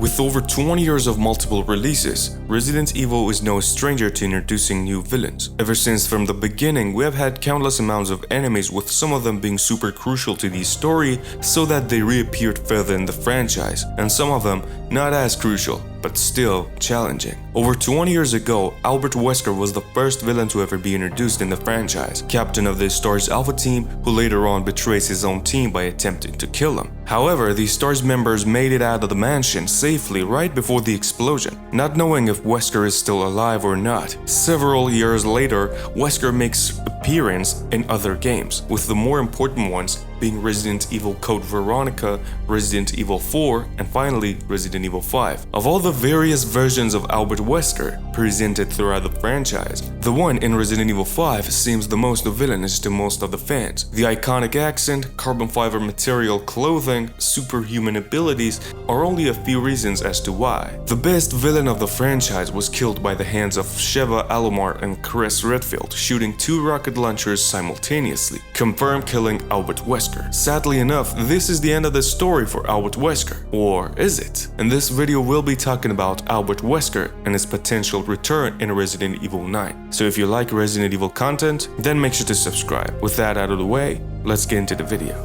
With over 20 years of multiple releases, Resident Evil is no stranger to introducing new villains. Ever since from the beginning, we have had countless amounts of enemies, with some of them being super crucial to the story so that they reappeared further in the franchise, and some of them not as crucial, but still challenging. Over 20 years ago, Albert Wesker was the first villain to ever be introduced in the franchise, captain of the STARS Alpha team who later on betrays his own team by attempting to kill him. However, the STARS members made it out of the mansion safely right before the explosion, not knowing if Wesker is still alive or not. Several years later, Wesker makes appearance in other games, with the more important ones being Resident Evil Code Veronica, Resident Evil 4, and finally Resident Evil 5. Of all the various versions of Albert Wesker presented throughout the franchise, the one in Resident Evil 5 seems the most villainous to most of the fans. The iconic accent, carbon fiber material clothing, superhuman abilities are only a few reasons as to why. The best villain of the franchise was killed by the hands of Sheva Alomar and Chris Redfield, shooting 2 rocket launchers simultaneously, confirmed killing Albert Wesker. Sadly enough, this is the end of the story for Albert Wesker. Or is it? In this video we'll be talking about Albert Wesker and his potential return in Resident Evil 9. So if you like Resident Evil content, then make sure to subscribe. With that out of the way, let's get into the video.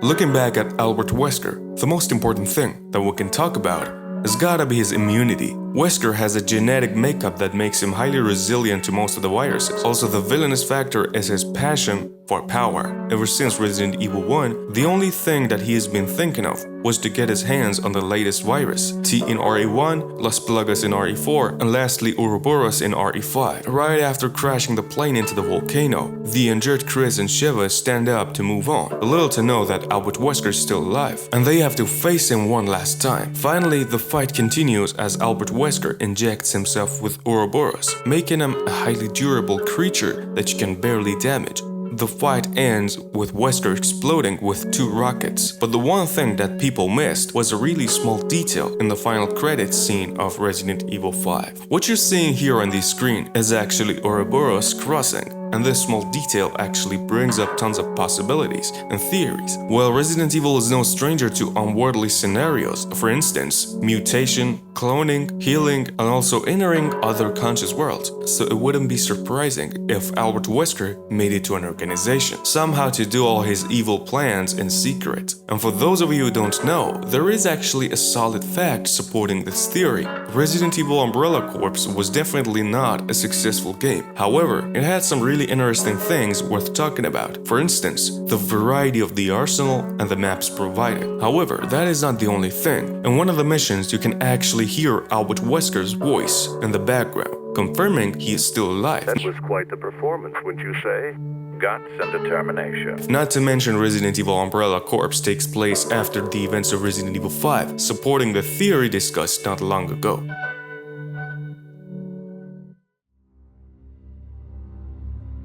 Looking back at Albert Wesker, the most important thing that we can talk about has gotta be his immunity. Wesker has a genetic makeup that makes him highly resilient to most of the viruses. Also, the villainous factor is his passion for power. Ever since Resident Evil 1, the only thing that he has been thinking of was to get his hands on the latest virus, T in RE1, Las Plagas in RE4, and lastly Ouroboros in RE5. Right after crashing the plane into the volcano, the injured Chris and Sheva stand up to move on. A little to know that Albert Wesker is still alive, and they have to face him one last time. Finally, the fight continues as Albert Wesker injects himself with Ouroboros, making him a highly durable creature that you can barely damage. The fight ends with Wesker exploding with 2 rockets, but the one thing that people missed was a really small detail in the final credits scene of Resident Evil 5. What you're seeing here on the screen is actually Ouroboros crossing, and this small detail actually brings up tons of possibilities and theories. Well, Resident Evil is no stranger to unworldly scenarios, for instance, mutation, cloning, healing, and also entering other conscious worlds, so it wouldn't be surprising if Albert Wesker made it to an organization, somehow to do all his evil plans in secret. And for those of you who don't know, there is actually a solid fact supporting this theory. Resident Evil Umbrella Corps was definitely not a successful game. However, it had some really interesting things worth talking about. For instance, the variety of the arsenal and the maps provided. However, that is not the only thing. In one of the missions, you can actually hear Albert Wesker's voice in the background, confirming he is still alive. That was quite the performance, wouldn't you say? Guts and determination. Not to mention Resident Evil Umbrella Corps takes place after the events of Resident Evil 5, supporting the theory discussed not long ago.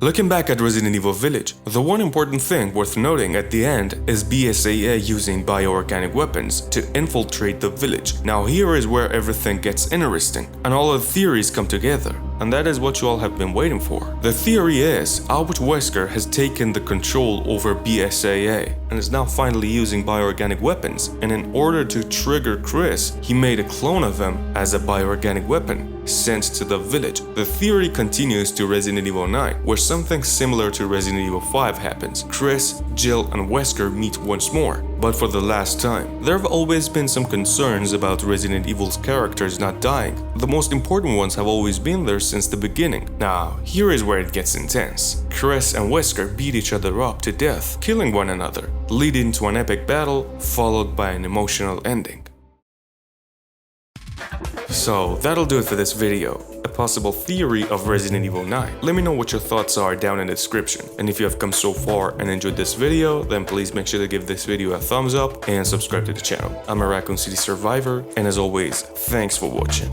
Looking back at Resident Evil Village, the one important thing worth noting at the end is BSAA using bioorganic weapons to infiltrate the village. Now here is where everything gets interesting, and all the theories come together. And that is what you all have been waiting for. The theory is Albert Wesker has taken the control over BSAA and is now finally using bioorganic weapons, and in order to trigger Chris, he made a clone of him as a bioorganic weapon sent to the village. The theory continues to Resident Evil 9, where something similar to Resident Evil 5 happens. Chris, Jill, and Wesker meet once more, but for the last time. There have always been some concerns about Resident Evil's characters not dying. The most important ones have always been there since the beginning. Now, here is where it gets intense. Chris and Wesker beat each other up to death, killing one another, leading to an epic battle, followed by an emotional ending. So that'll do it for this video, a possible theory of Resident Evil 9. Let me know what your thoughts are down in the description, and if you have come so far and enjoyed this video, then please make sure to give this video a thumbs up and subscribe to the channel. I'm a Raccoon City survivor, and as always, thanks for watching.